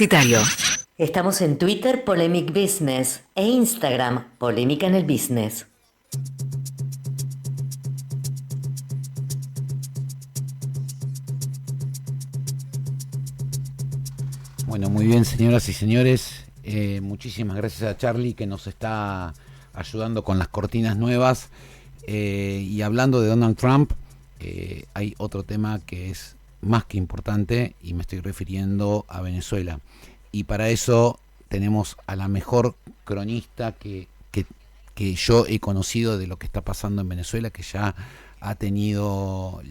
Publicitario. Estamos en Twitter, Polemic Business, e Instagram, Polémica en el Business. Bueno, muy bien, señoras y señores. Muchísimas gracias a Charlie que nos está ayudando con las cortinas nuevas. Y hablando de Donald Trump, hay otro tema que es más que importante y me estoy refiriendo a Venezuela. Y para eso tenemos a la mejor cronista que yo he conocido de lo que está pasando en Venezuela, que ya ha tenido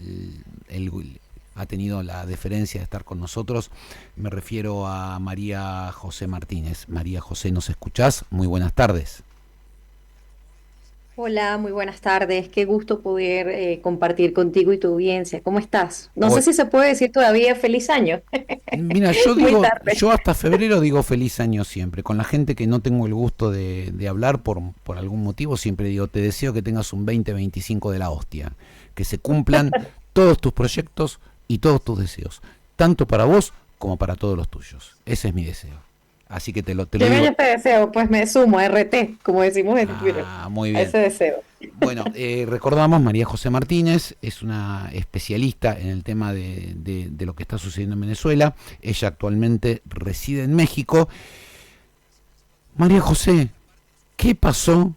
ha tenido la deferencia de estar con nosotros. Me refiero a María José Martínez. María José, ¿nos escuchás? Muy buenas tardes. Hola, muy buenas tardes. Qué gusto poder compartir contigo y tu audiencia. ¿Cómo estás? No sé Hoy, si se puede decir todavía feliz año. mira, yo Muy digo, tarde. yo hasta febrero digo feliz año siempre. Con la gente que no tengo el gusto de hablar por algún motivo, siempre digo, te deseo que tengas un 2025 de la hostia. Que se cumplan todos tus proyectos y todos tus deseos. Tanto para vos como para todos los tuyos. Ese es mi deseo. Así que te lo ¿Qué digo. bello te deseo? Pues me sumo a RT, como decimos en Twitter, Muy a bien. ese deseo. Bueno, recordamos, María José Martínez es una especialista en el tema de lo que está sucediendo en Venezuela. Ella actualmente reside en México. María José, ¿qué pasó?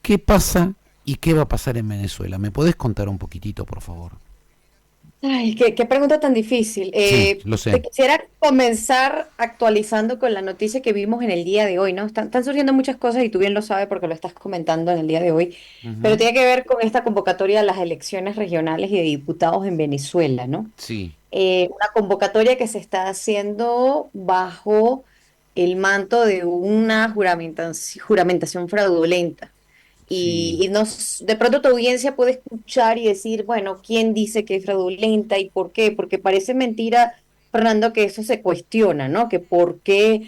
¿Qué pasa? ¿Y qué va a pasar en Venezuela? ¿Me podés contar un poquitito, por favor? Ay, qué pregunta tan difícil. Sí, lo Te sé. quisiera comenzar actualizando con la noticia que vimos en el día de hoy, ¿no? Están surgiendo muchas cosas y tú bien lo sabes porque lo estás comentando en el día de hoy, pero Ujú. tiene que ver con esta convocatoria de las elecciones regionales y de diputados en Venezuela, ¿no? Sí, Una convocatoria que se está haciendo bajo el manto de una juramentación fraudulenta. sí. De pronto tu audiencia puede escuchar y decir, bueno, ¿quién dice que es fraudulenta y por qué? Porque parece mentira, Fernando, que eso se cuestiona, ¿no? Que por qué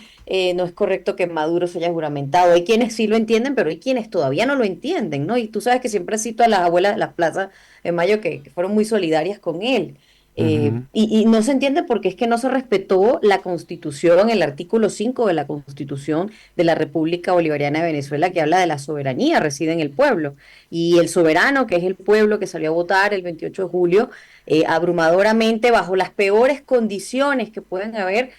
no es correcto que Maduro se haya juramentado. Hay quienes sí lo entienden, pero hay quienes todavía no lo entienden, ¿no? Y tú sabes que siempre cito a las abuelas de las plazas de Mayo que fueron muy solidarias con él. Ujú. Y no se entiende porque es que no se respetó la Constitución, el artículo 5 de la Constitución de la República Bolivariana de Venezuela, que habla de la soberanía, reside en el pueblo. Y el soberano, que es el pueblo que salió a votar el 28 de julio, abrumadoramente, bajo las peores condiciones que pueden haber,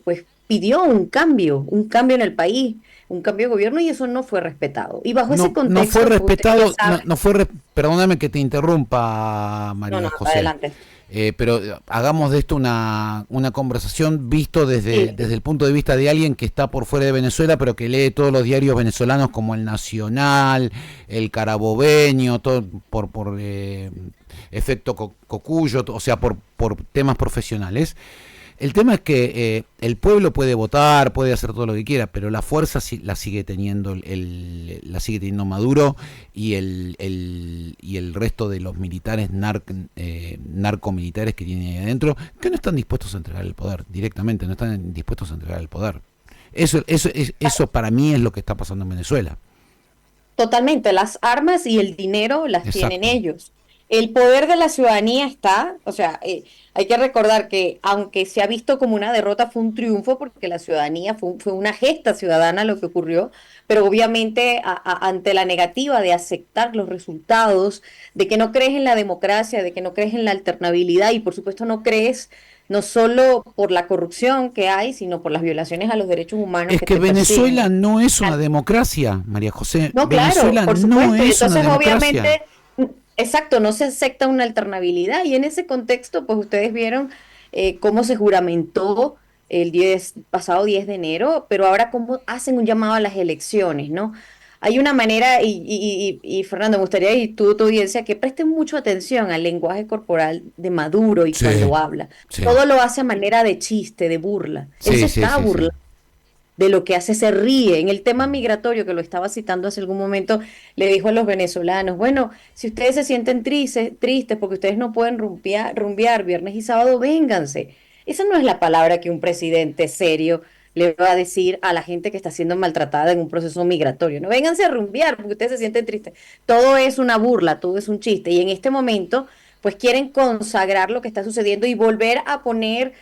pues pidió un cambio en el país, un cambio de gobierno, y eso no fue respetado. Y bajo ese No, no fue contexto, pues usted bien respetado, sabe, perdóname que te interrumpa, no, María no, José. adelante. Pero hagamos de esto una conversación visto Sí, desde el punto de vista de alguien que está por fuera de Venezuela, pero que lee todos los diarios venezolanos como El Nacional, El Carabobeño, todo por efecto Cocuyo, o sea, por temas profesionales. El tema es que el pueblo puede votar, puede hacer todo lo que quiera, pero la fuerza la sigue teniendo la sigue teniendo Maduro y el resto de los militares narcomilitares que tiene ahí adentro, que no están dispuestos a entregar el poder directamente, no están dispuestos a entregar el poder. Eso para mí es lo que está pasando en Venezuela. totalmente, las armas y el dinero las tienen Exacto. ellos. El poder de la ciudadanía está, o sea, hay que recordar que aunque se ha visto como una derrota, fue un triunfo porque la ciudadanía fue una gesta ciudadana lo que ocurrió, pero obviamente ante la negativa de aceptar los resultados, de que no crees en la democracia, de que no crees en la alternabilidad y por supuesto no crees no solo por la corrupción que hay, sino por las violaciones a los derechos humanos Es que que te persiguen. Venezuela no es una democracia, María José. No, claro, Venezuela por no supuesto. Y es una entonces, democracia. obviamente, exacto, no se acepta una alternabilidad. Y en ese contexto, pues ustedes vieron cómo se juramentó pasado 10 de enero, pero ahora cómo hacen un llamado a las elecciones, ¿no? Hay una manera, Fernando, me gustaría, y tú, tu audiencia, que presten mucha atención al lenguaje corporal de Maduro y Sí, cuando habla. sí, Todo lo hace a manera de chiste, de burla. Él se sí, sí, está sí, sí. burlando de lo que hace, se ríe. En el tema migratorio, que lo estaba citando hace algún momento, le dijo a los venezolanos, bueno, si ustedes se sienten tristes porque ustedes no pueden rumbear viernes y sábado, vénganse. Esa no es la palabra que un presidente serio le va a decir a la gente que está siendo maltratada en un proceso migratorio. No, vénganse a rumbear porque ustedes se sienten tristes. Todo es una burla, todo es un chiste. Y en este momento, pues quieren consagrar lo que está sucediendo y volver a poner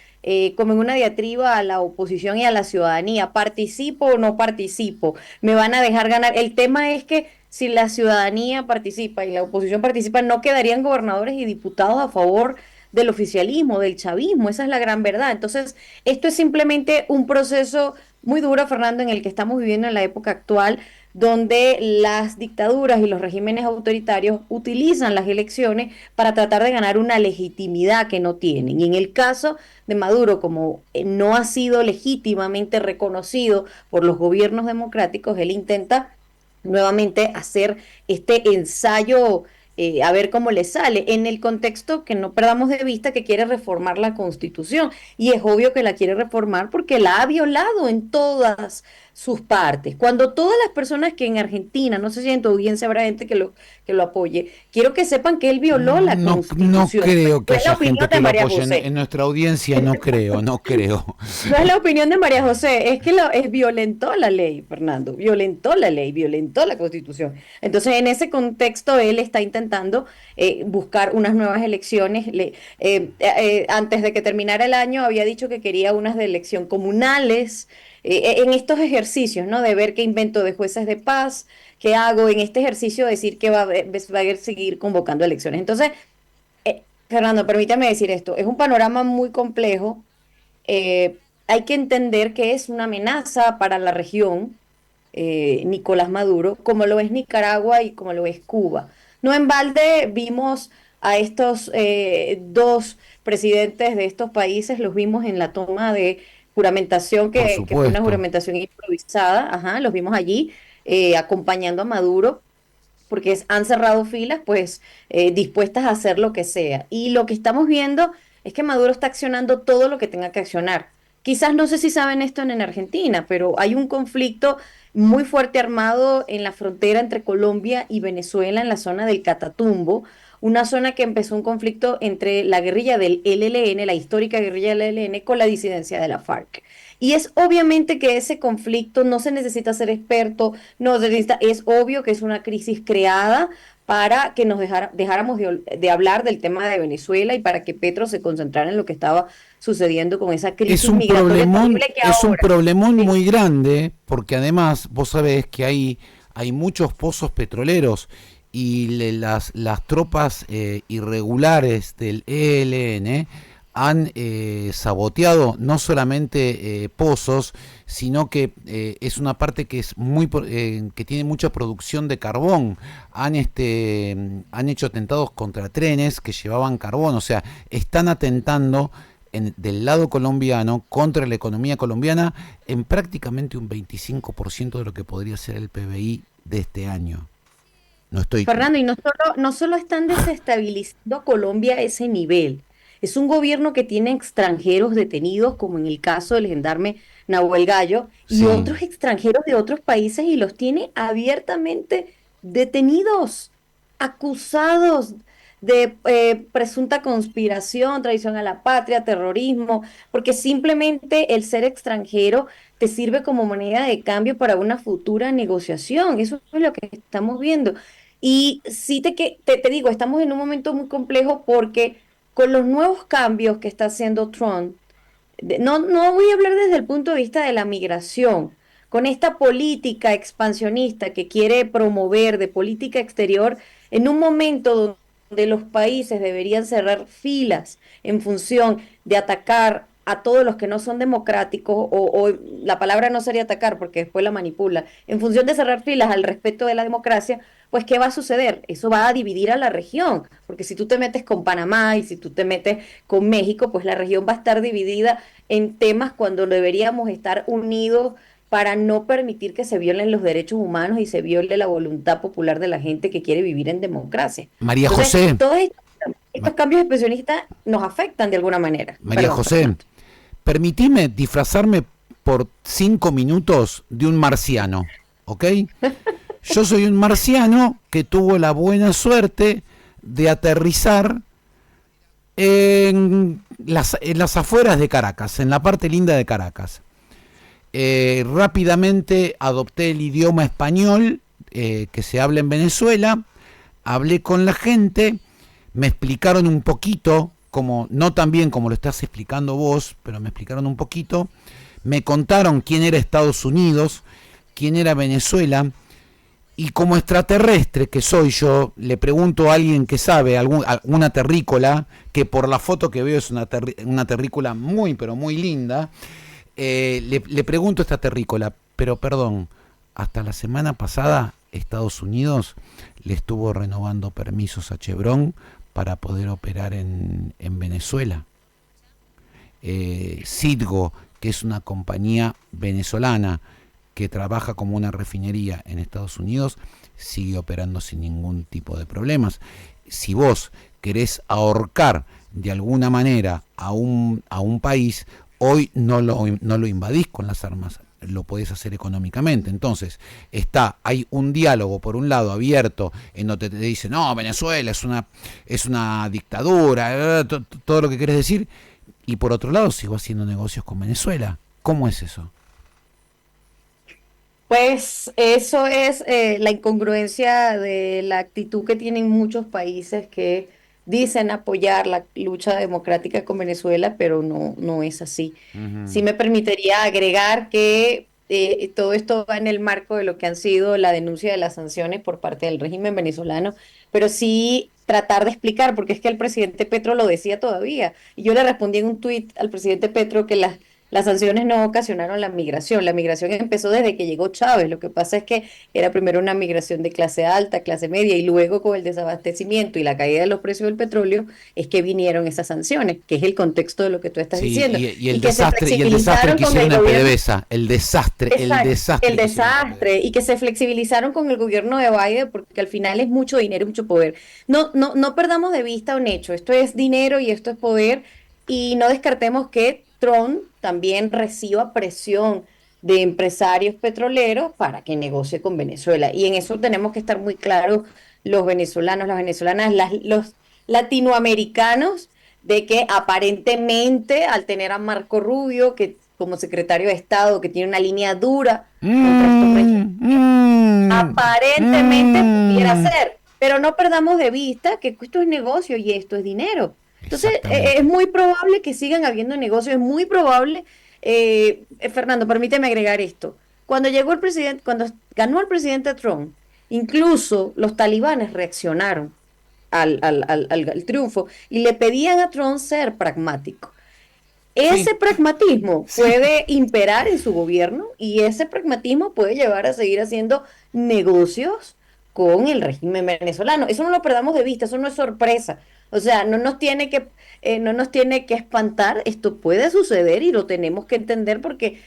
como en una diatriba a la oposición y a la ciudadanía, ¿participo o no participo? ¿Me van a dejar ganar? El tema es que si la ciudadanía participa y la oposición participa, no quedarían gobernadores y diputados a favor del oficialismo, del chavismo, esa es la gran verdad. Entonces, esto es simplemente un proceso muy duro, Fernando, en el que estamos viviendo en la época actual, donde las dictaduras y los regímenes autoritarios utilizan las elecciones para tratar de ganar una legitimidad que no tienen. Y en el caso de Maduro, como no ha sido legítimamente reconocido por los gobiernos democráticos, él intenta nuevamente hacer este ensayo, a ver cómo le sale, en el contexto que no perdamos de vista que quiere reformar la Constitución. Y es obvio que la quiere reformar porque la ha violado en todas sus partes. Cuando todas las personas que en Argentina, no sé si en tu audiencia habrá gente que lo apoye, quiero que sepan que él violó la No, no Constitución. creo que No es la haya opinión gente de que lo María apoye José. en nuestra audiencia, no creo, no creo. No es la opinión de María José, es que violentó la ley, Fernando, violentó la ley, violentó la Constitución. Entonces, en ese contexto, él está intentando buscar unas nuevas elecciones. Antes de que terminara el año, había dicho que quería unas de elección comunales, en estos ejercicios, ¿no? De ver qué invento de jueces de paz, qué hago en este ejercicio, decir que va a seguir convocando elecciones. Entonces, Fernando, permítame decir esto, es un panorama muy complejo. Hay que entender que es una amenaza para la región, Nicolás Maduro, como lo es Nicaragua y como lo es Cuba. No en balde vimos a estos dos presidentes de estos países, los vimos en la toma de juramentación, Por que fue una supuesto. juramentación improvisada, ajá, los vimos allí acompañando a Maduro porque han cerrado filas, pues dispuestas a hacer lo que sea. Y lo que estamos viendo es que Maduro está accionando todo lo que tenga que accionar. Quizás no sé si saben esto en Argentina, pero hay un conflicto muy fuerte armado en la frontera entre Colombia y Venezuela, en la zona del Catatumbo, una zona que empezó un conflicto entre la guerrilla del ELN, la histórica guerrilla del ELN, con la disidencia de la FARC. Y es obviamente que ese conflicto no se necesita ser experto, no se necesita, es obvio que es una crisis creada para que nos dejáramos de hablar del tema de Venezuela y para que Petro se concentrara en lo que estaba sucediendo con esa crisis migratoria terrible que es un ahora. problemón Sí, muy grande, porque además vos sabés que hay muchos pozos petroleros y las tropas irregulares del ELN han saboteado no solamente pozos, sino que es una parte que es que tiene mucha producción de carbón. Han hecho atentados contra trenes que llevaban carbón, o sea, están atentando del lado colombiano contra la economía colombiana en prácticamente un 25% de lo que podría ser el PBI de este año. No estoy... Fernando, y no solo están desestabilizando a Colombia a ese nivel, es un gobierno que tiene extranjeros detenidos, como en el caso del gendarme Nahuel Gallo, y Sí. otros extranjeros de otros países, y los tiene abiertamente detenidos, acusados de presunta conspiración, traición a la patria, terrorismo, porque simplemente el ser extranjero te sirve como moneda de cambio para una futura negociación. Eso es lo que estamos viendo. Y sí te digo, estamos en un momento muy complejo porque con los nuevos cambios que está haciendo Trump, no voy a hablar desde el punto de vista de la migración, con esta política expansionista que quiere promover de política exterior, en un momento donde los países deberían cerrar filas en función de atacar a todos los que no son democráticos, o la palabra no sería atacar porque después la manipula, en función de cerrar filas al respeto de la democracia, pues ¿qué va a suceder? Eso va a dividir a la región, porque si tú te metes con Panamá y si tú te metes con México, pues la región va a estar dividida en temas cuando deberíamos estar unidos para no permitir que se violen los derechos humanos y se viole la voluntad popular de la gente que quiere vivir en democracia. María Entonces, José, todos estos Ma- cambios expresionistas nos afectan de alguna manera. María Perdón, José, Fernando. permitime disfrazarme por 5 minutos de un marciano, ¿ok? Yo soy un marciano que tuvo la buena suerte de aterrizar en las afueras de Caracas, en la parte linda de Caracas. Rápidamente adopté el idioma español que se habla en Venezuela, hablé con la gente, me explicaron un poquito como no tan bien como lo estás explicando vos, pero me explicaron un poquito, me contaron quién era Estados Unidos, quién era Venezuela, y como extraterrestre que soy yo, le pregunto a alguien que sabe, alguna terrícola, que por la foto que veo es una terrícola muy, pero muy linda, le pregunto a esta terrícola, pero perdón, hasta la semana pasada Estados Unidos le estuvo renovando permisos a Chevron para poder operar en Venezuela. Citgo, que es una compañía venezolana que trabaja como una refinería en Estados Unidos, sigue operando sin ningún tipo de problemas. Si vos querés ahorcar de alguna manera a un país, hoy no lo invadís con las armas, lo podés hacer económicamente. Entonces, hay un diálogo por un lado abierto en donde te dicen, no, Venezuela es una dictadura, todo lo que querés decir, y por otro lado sigo haciendo negocios con Venezuela. ¿Cómo es eso? Pues eso es la incongruencia de la actitud que tienen muchos países que dicen apoyar la lucha democrática con Venezuela, pero no es así. Sí Uh-huh. me permitiría agregar que todo esto va en el marco de lo que han sido la denuncia de las sanciones por parte del régimen venezolano, pero sí tratar de explicar, porque es que el presidente Petro lo decía todavía, y yo le respondí en un tuit al presidente Petro que las sanciones no ocasionaron la migración empezó desde que llegó Chávez, lo que pasa es que era primero una migración de clase alta, clase media, y luego con el desabastecimiento y la caída de los precios del petróleo es que vinieron esas sanciones, que es el contexto de lo que tú estás Sí, diciendo, y el y que se desastre flexibilizaron que con hicieron el en gobierno. PDVSA, el desastre Exacto, el que hicieron en desastre, PDVSA. y que se flexibilizaron con el gobierno de Biden, porque al final es mucho dinero y mucho poder. No perdamos de vista un hecho, esto es dinero y esto es poder, y no descartemos que Trump también reciba presión de empresarios petroleros para que negocie con Venezuela. Y en eso tenemos que estar muy claros los venezolanos, las venezolanas, los latinoamericanos, de que aparentemente al tener a Marco Rubio, que como secretario de Estado, que tiene una línea dura contra estos regímenes, aparentemente pudiera Mm. ser, pero no perdamos de vista que esto es negocio y esto es dinero. Entonces, es Exactamente. muy probable que sigan habiendo negocios, es muy probable, Fernando, permíteme agregar esto. Cuando llegó el presidente, cuando ganó el presidente Trump, incluso los talibanes reaccionaron al triunfo y le pedían a Trump ser pragmático. Sí, Ese pragmatismo sí. puede imperar en su gobierno y ese pragmatismo puede llevar a seguir haciendo negocios con el régimen venezolano. Eso no lo perdamos de vista, eso no es sorpresa. O sea, no nos tiene que espantar. Esto puede suceder y lo tenemos que entender porque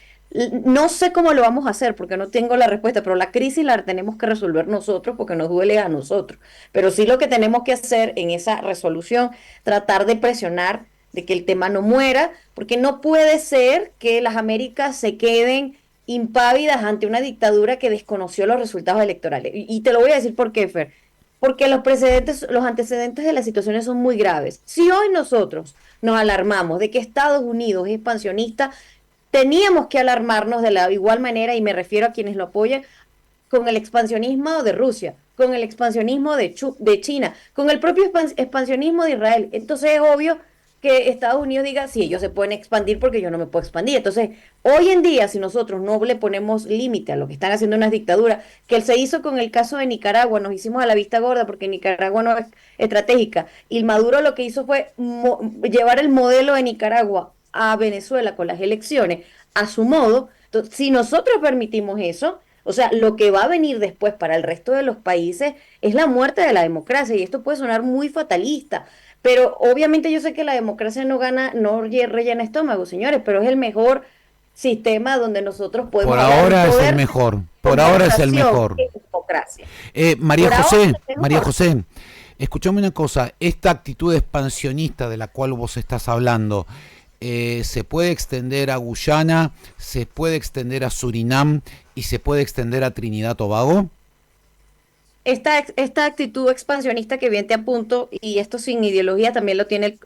no sé cómo lo vamos a hacer porque no tengo la respuesta, pero la crisis la tenemos que resolver nosotros porque nos duele a nosotros. Pero sí lo que tenemos que hacer en esa resolución, tratar de presionar de que el tema no muera, porque no puede ser que las Américas se queden impávidas ante una dictadura que desconoció los resultados electorales. Y te lo voy a decir por qué, Fer. Porque los antecedentes de las situaciones son muy graves. Si hoy nosotros nos alarmamos de que Estados Unidos es expansionista, teníamos que alarmarnos de la igual manera, y me refiero a quienes lo apoyan, con el expansionismo de Rusia, con el expansionismo de China, con el propio expansionismo de Israel. Entonces es obvio que Estados Unidos diga, sí, ellos se pueden expandir porque yo no me puedo expandir. Entonces, hoy en día, si nosotros no le ponemos límite a lo que están haciendo unas dictaduras, que se hizo con el caso de Nicaragua, nos hicimos a la vista gorda porque Nicaragua no es estratégica, y Maduro lo que hizo fue llevar el modelo de Nicaragua a Venezuela con las elecciones a su modo. Entonces, si nosotros permitimos eso, o sea, lo que va a venir después para el resto de los países es la muerte de la democracia, y esto puede sonar muy fatalista, pero obviamente yo sé que la democracia no gana, no rellena estómago, señores, pero es el mejor sistema donde nosotros Por podemos hablar de ahora es el poder, mejor. Por ahora es el conversación mejor. y democracia. María Por ahora José, es el María mejor. José, escuchame una cosa. Esta actitud expansionista de la cual vos estás hablando, se puede extender a Guyana, se puede extender a Surinam y se puede extender a Trinidad Tobago. Esta actitud expansionista que bien te apunto, y esto sin ideología también lo tiene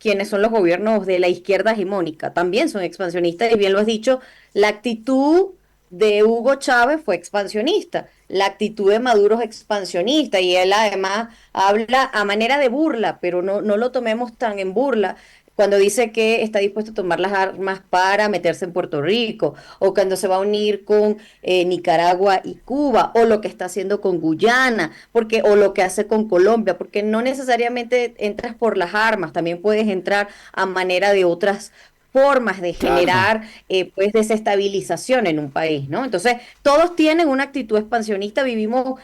quienes son los gobiernos de la izquierda hegemónica, también son expansionistas, y bien lo has dicho, la actitud de Hugo Chávez fue expansionista, la actitud de Maduro es expansionista y él además habla a manera de burla, pero no lo tomemos tan en burla. Cuando dice que está dispuesto a tomar las armas para meterse en Puerto Rico, o cuando se va a unir con Nicaragua y Cuba, o lo que está haciendo con Guyana, porque, o lo que hace con Colombia, porque no necesariamente entras por las armas, también puedes entrar a manera de otras formas de Claro, generar pues desestabilización en un país, ¿no? Entonces, todos tienen una actitud expansionista, vivimos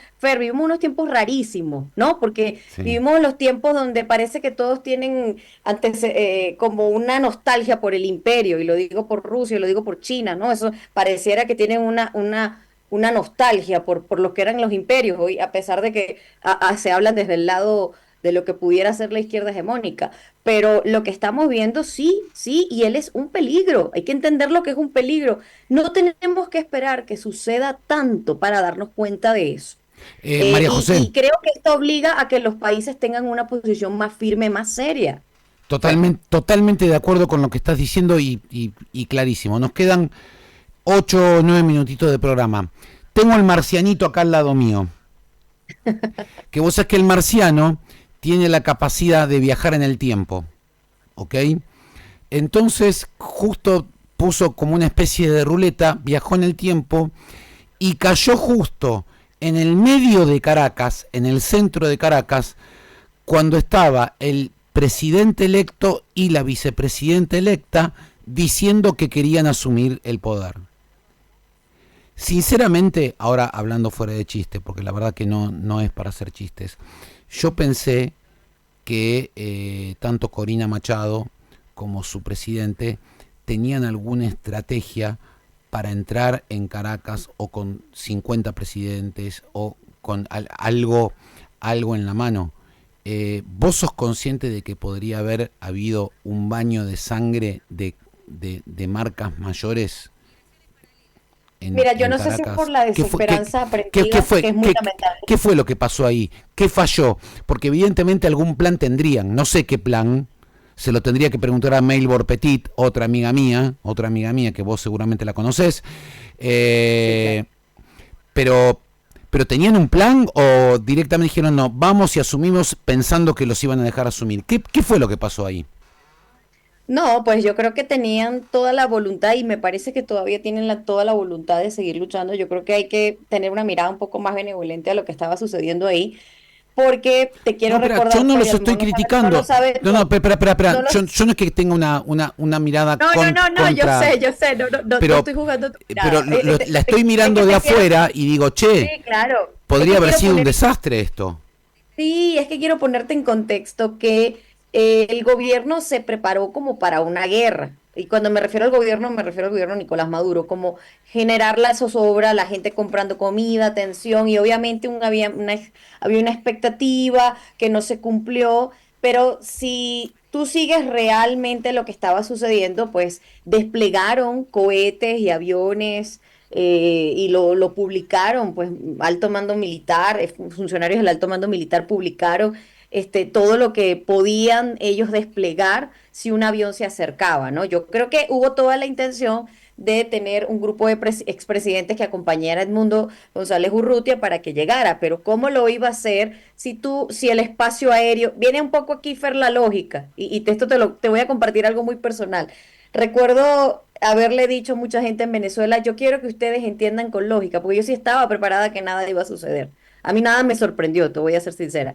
unos tiempos rarísimos, ¿no? Porque sí. vivimos los tiempos donde parece que todos tienen antes como una nostalgia por el imperio, y lo digo por Rusia, y lo digo por China, ¿no? Eso pareciera que tienen una nostalgia por lo que eran los imperios, hoy, a pesar de que se hablan desde el lado de lo que pudiera ser la izquierda hegemónica. Pero lo que estamos viendo, sí, sí, y él es un peligro. Hay que entender lo que es un peligro. No tenemos que esperar que suceda tanto para darnos cuenta de eso. María Y José, creo que esto obliga a que los países tengan una posición más firme, más seria. totalmente de acuerdo con lo que estás diciendo y clarísimo. Nos quedan 8 o 9 minutitos de programa. Tengo al marcianito acá al lado mío. Que vos sabés que el marciano tiene la capacidad de viajar en el tiempo. ¿Ok? Entonces, justo puso como una especie de ruleta, viajó en el tiempo y cayó justo en el medio de Caracas, en el centro de Caracas, cuando estaba el presidente electo y la vicepresidenta electa diciendo que querían asumir el poder. Sinceramente, ahora hablando fuera de chiste, porque la verdad que no es para hacer chistes, yo pensé que tanto Corina Machado como su presidente tenían alguna estrategia para entrar en Caracas o con 50 presidentes o con algo en la mano. ¿Vos sos consciente de que podría haber habido un baño de sangre de marcas mayores Mira, yo en no sé si es por Caracas? la ¿Qué fue, qué, desesperanza qué aprendida, que fue, es muy qué, lamentable. qué fue lo que pasó ahí? ¿Qué falló? Porque evidentemente algún plan tendrían. No sé qué plan. Se lo tendría que preguntar a Mailbor Petit, otra amiga mía que vos seguramente la conocés. Sí, claro. Eh, pero, pero ¿tenían un plan o directamente dijeron no, vamos y asumimos pensando que los iban a dejar asumir? ¿Qué fue lo que pasó ahí? No, pues yo creo que tenían toda la voluntad y me parece que todavía tienen toda la voluntad de seguir luchando. Yo creo que hay que tener una mirada un poco más benevolente a lo que estaba sucediendo ahí, porque te No, quiero espera, yo recordar, no por los si a lo estoy mejor no lo criticando. sabes, No, espera, espera, espera. no lo Yo no es que tenga una mirada no, contra, yo sé, no pero, estoy jugando tu pero mirada. la estoy Es que mirando de te quiero, afuera y digo, che, sí, claro, es podría que haber quiero sido un poner. desastre esto. Sí, es que quiero ponerte en contexto que el gobierno se preparó como para una guerra. Y cuando me refiero al gobierno, me refiero al gobierno de Nicolás Maduro, como generar la zozobra, la gente comprando comida, tensión, y obviamente había una expectativa que no se cumplió, pero si tú sigues realmente lo que estaba sucediendo, pues desplegaron cohetes y aviones y lo publicaron, pues alto mando militar, funcionarios del alto mando militar publicaron todo lo que podían ellos desplegar si un avión se acercaba, ¿no? Yo creo que hubo toda la intención de tener un grupo de expresidentes que acompañara a Edmundo González Urrutia para que llegara, pero ¿cómo lo iba a hacer si el espacio aéreo, viene un poco aquí, Fer, la lógica, esto te voy a compartir algo muy personal. Recuerdo haberle dicho a mucha gente en Venezuela, yo quiero que ustedes entiendan con lógica, porque yo sí estaba preparada que nada iba a suceder. A mí nada me sorprendió, te voy a ser sincera.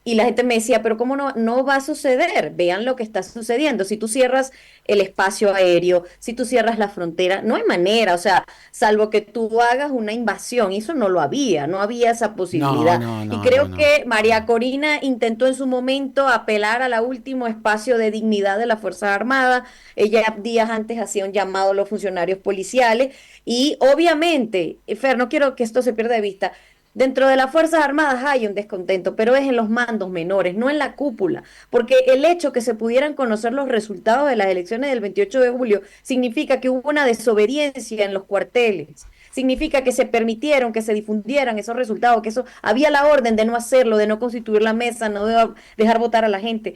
Y la gente me decía, pero ¿cómo no va a suceder? Vean lo que está sucediendo. Si tú cierras el espacio aéreo, si tú cierras la frontera, no hay manera, o sea, salvo que tú hagas una invasión. Y eso no había esa No, posibilidad. no, Y no, no, creo no. que María Corina intentó en su momento apelar al último espacio de dignidad de las Fuerzas Armadas. Ella días antes hacía un llamado a los funcionarios policiales. Y obviamente, Fer, no quiero que esto se pierda de vista. Dentro de las Fuerzas Armadas hay un descontento, pero es en los mandos menores, no en la cúpula, porque el hecho que se pudieran conocer los resultados de las elecciones del 28 de julio significa que hubo una desobediencia en los cuarteles, significa que se permitieron que se difundieran esos resultados, que eso había la orden de no hacerlo, de no constituir la mesa, no de dejar votar a la gente.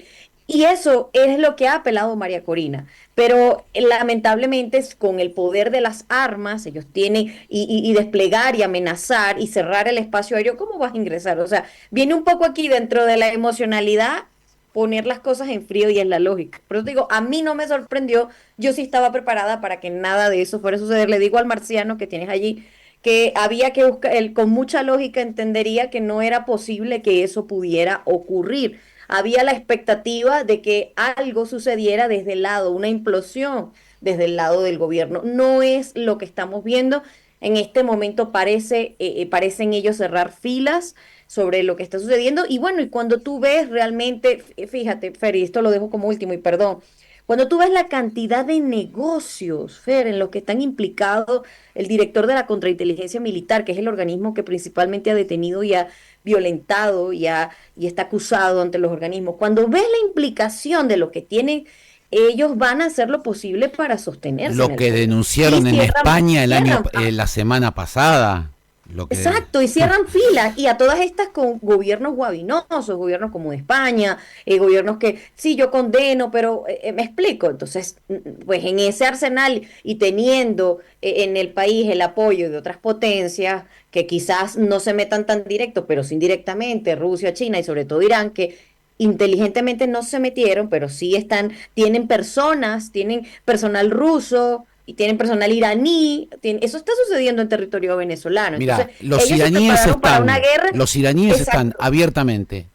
Y eso es lo que ha apelado María Corina. Pero lamentablemente con el poder de las armas, ellos tienen y desplegar y amenazar y cerrar el espacio aéreo, ¿cómo vas a ingresar? O sea, viene un poco aquí dentro de la emocionalidad poner las cosas en frío y es la lógica. Pero te digo, a mí no me sorprendió, yo sí estaba preparada para que nada de eso fuera a suceder. Le digo al marciano que tienes allí que había que buscar, él con mucha lógica entendería que no era posible que eso pudiera ocurrir. Había la expectativa de que algo sucediera desde el lado, una implosión desde el lado del gobierno. No es lo que estamos viendo. En este momento parecen ellos cerrar filas sobre lo que está sucediendo. Y bueno, y cuando tú ves realmente, fíjate, Fer, y esto lo dejo como último, y perdón, cuando tú ves la cantidad de negocios, Fer, en los que están implicados el director de la Contrainteligencia Militar, que es el organismo que principalmente ha detenido y ha violentado y está acusado ante los organismos, cuando ves la implicación de lo que tienen, ellos van a hacer lo posible para sostenerse en Lo el que poder. denunciaron Y en España cierran la semana pasada. Lo que, Exacto, y cierran filas, y a todas estas con gobiernos guabinosos, gobiernos como de España, gobiernos que sí, yo condeno, pero me explico. Entonces, pues en ese arsenal y teniendo en el país el apoyo de otras potencias que quizás no se metan tan directo, pero sí indirectamente, Rusia, China y sobre todo Irán, que inteligentemente no se metieron, pero sí están, tienen personas, tienen personal ruso y tienen personal iraní, eso está sucediendo en territorio venezolano. Entonces, mira, ellos se prepararon para una guerra. los iraníes están Exacto, abiertamente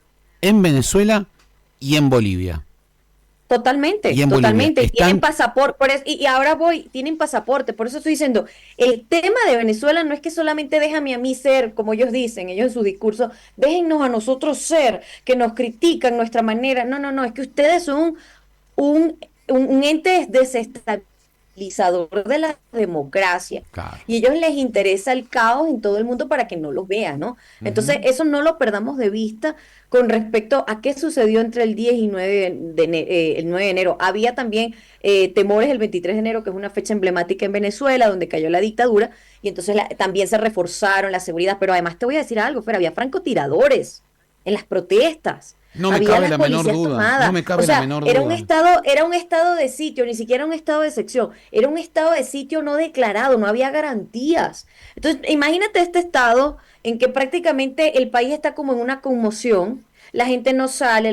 en Venezuela y en Bolivia. totalmente, Y en Bolivia totalmente. Y tienen están, pasaporte, y ahora voy, tienen pasaporte. Por eso estoy diciendo, el tema de Venezuela no es que solamente déjame a mí ser, como ellos dicen, ellos en su discurso, déjennos a nosotros ser, que nos critican nuestra manera. No, no, no, es que ustedes son un, un ente desestabilizador de la democracia. claro. Y a ellos les interesa el caos en todo el mundo para que no los vean, ¿no? Entonces, Ujú. eso no lo perdamos de vista con respecto a qué sucedió entre el 10 y 9 el 9 de enero. Había también temores el 23 de enero, que es una fecha emblemática en Venezuela, donde cayó la dictadura, y entonces también se reforzaron la seguridad. Pero además te voy a decir algo, Fer, había francotiradores en las protestas. No me Había cabe las la menor policías duda, no tomadas. me O cabe la sea, menor duda. era un estado de sitio, ni siquiera un estado de sección, era un estado de sitio no declarado, no había garantías. Entonces, imagínate este estado en que prácticamente el país está como en una conmoción, la gente no sale,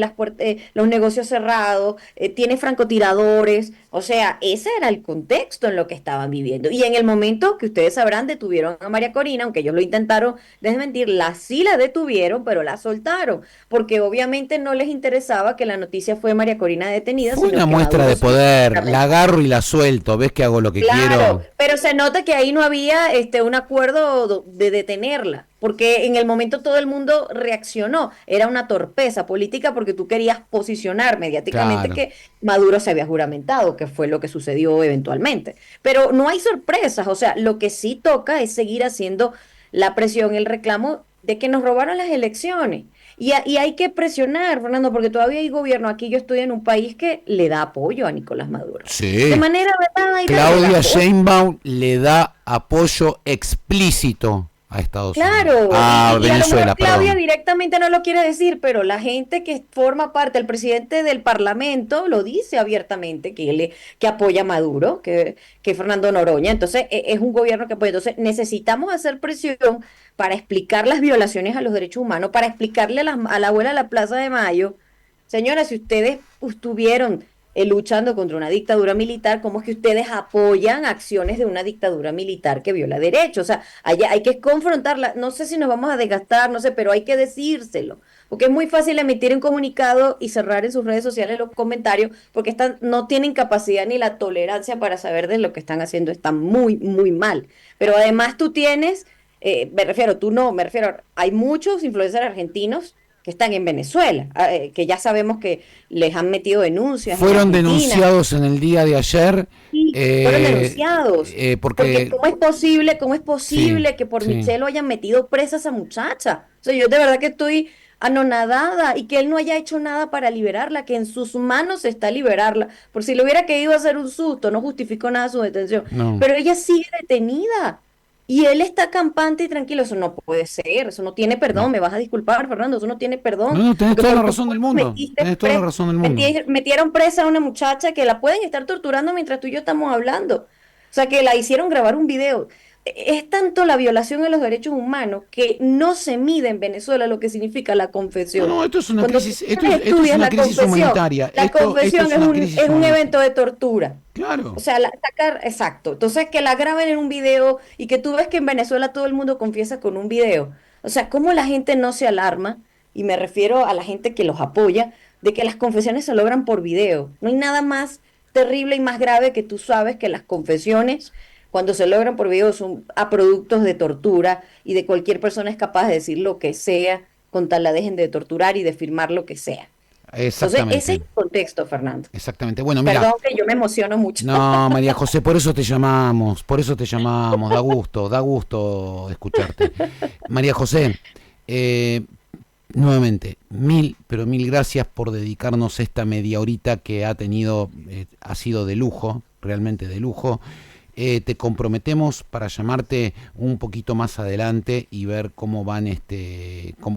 los negocios cerrados, tiene francotiradores, o sea, ese era el contexto en lo que estaban viviendo. Y en el momento que ustedes sabrán, detuvieron a María Corina, aunque ellos lo intentaron desmentir, sí la detuvieron, pero la soltaron, porque obviamente no les interesaba que la noticia fue María Corina detenida, Fue una sino que muestra Maduro de se poder, la agarro y la suelto, ves que hago lo que Claro, quiero. pero se nota que ahí no había un acuerdo de detenerla, porque en el momento todo el mundo reaccionó. Era una torpeza política porque tú querías posicionar mediáticamente Claro. que Maduro se había juramentado, que fue lo que sucedió eventualmente. Pero no hay sorpresas, o sea, lo que sí toca es seguir haciendo la presión, el reclamo de que nos robaron las elecciones. Y hay que presionar, Fernando, porque todavía hay gobierno. Aquí yo estoy en un país que le da apoyo a Nicolás Maduro. De Sí. manera verdadera le da Claudia apoyo. Sheinbaum le da apoyo explícito a Estados Unidos. Claro, A y a lo mejor Venezuela, Claudia perdón. directamente no lo quiere decir, pero la gente que forma parte, el presidente del Parlamento lo dice abiertamente que apoya a Maduro, que Fernando Noroña. Entonces, es un gobierno que apoya. Entonces, necesitamos hacer presión para explicar las violaciones a los derechos humanos, para explicarle a la abuela de la Plaza de Mayo, señora, si ustedes estuvieron luchando contra una dictadura militar, ¿cómo es que ustedes apoyan acciones de una dictadura militar que viola derechos? O sea, hay que confrontarla. No sé si nos vamos a desgastar, no sé, pero hay que decírselo. Porque es muy fácil emitir un comunicado y cerrar en sus redes sociales los comentarios, porque no tienen capacidad ni la tolerancia para saber de lo que están haciendo. Están muy, muy mal. Pero además tú tienes, me refiero, tú no, me refiero, hay muchos influencers argentinos que están en Venezuela, que ya sabemos que les han metido denuncias en Fueron Argentina denunciados en el día de ayer y fueron denunciados. Porque porque... cómo es Sí, posible que por sí. Michelo hayan metido presa a esa muchacha? O sea, yo de verdad que estoy anonadada y que él no haya hecho nada para liberarla, que en sus manos está liberarla. Por si le hubiera querido hacer un susto, no justificó nada su detención. No. Pero ella sigue detenida. Y él está campante y tranquilo, eso no puede ser, eso no tiene No, perdón, me vas a disculpar, Fernando, eso no tiene perdón, no, tenés porque toda la por tu razón del culpa mundo. Tenés toda la razón del mundo. metieron presa a una muchacha que la pueden estar torturando mientras tú y yo estamos hablando. O sea, que la hicieron grabar un video. Es tanto la violación a los derechos humanos que no se mide en Venezuela lo que significa la No, confesión. no, esto es una Cuando tú crisis, esto esto es estudias una la crisis confesión, humanitaria. la Esto confesión es una crisis es un humanitaria. evento de tortura. O Claro. sea, exacto. Entonces, que la graben en un video y que tú ves que en Venezuela todo el mundo confiesa con un video. O sea, cómo la gente no se alarma, y me refiero a la gente que los apoya, de que las confesiones se logran por video. No hay nada más terrible y más grave que tú sabes que las confesiones, cuando se logran por video, son a productos de tortura y de cualquier persona es capaz de decir lo que sea con tal la dejen de torturar y de firmar lo que sea. Entonces, ese es Exactamente. el contexto, Fernando. Exactamente. Bueno, mira, Perdón que yo me emociono mucho. no, María José, por eso te llamamos, da gusto escucharte. María José, eh, nuevamente, mil, pero mil gracias por dedicarnos esta media horita que ha tenido, ha sido de lujo, realmente de lujo. Te comprometemos para llamarte un poquito más adelante y ver cómo van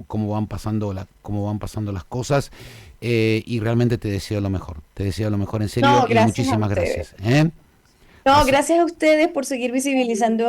cómo van pasando cómo van pasando las cosas, y realmente te deseo lo mejor en serio No, y gracias a muchísimas ustedes. gracias, ¿eh? No, Así, gracias a ustedes por seguir visibilizando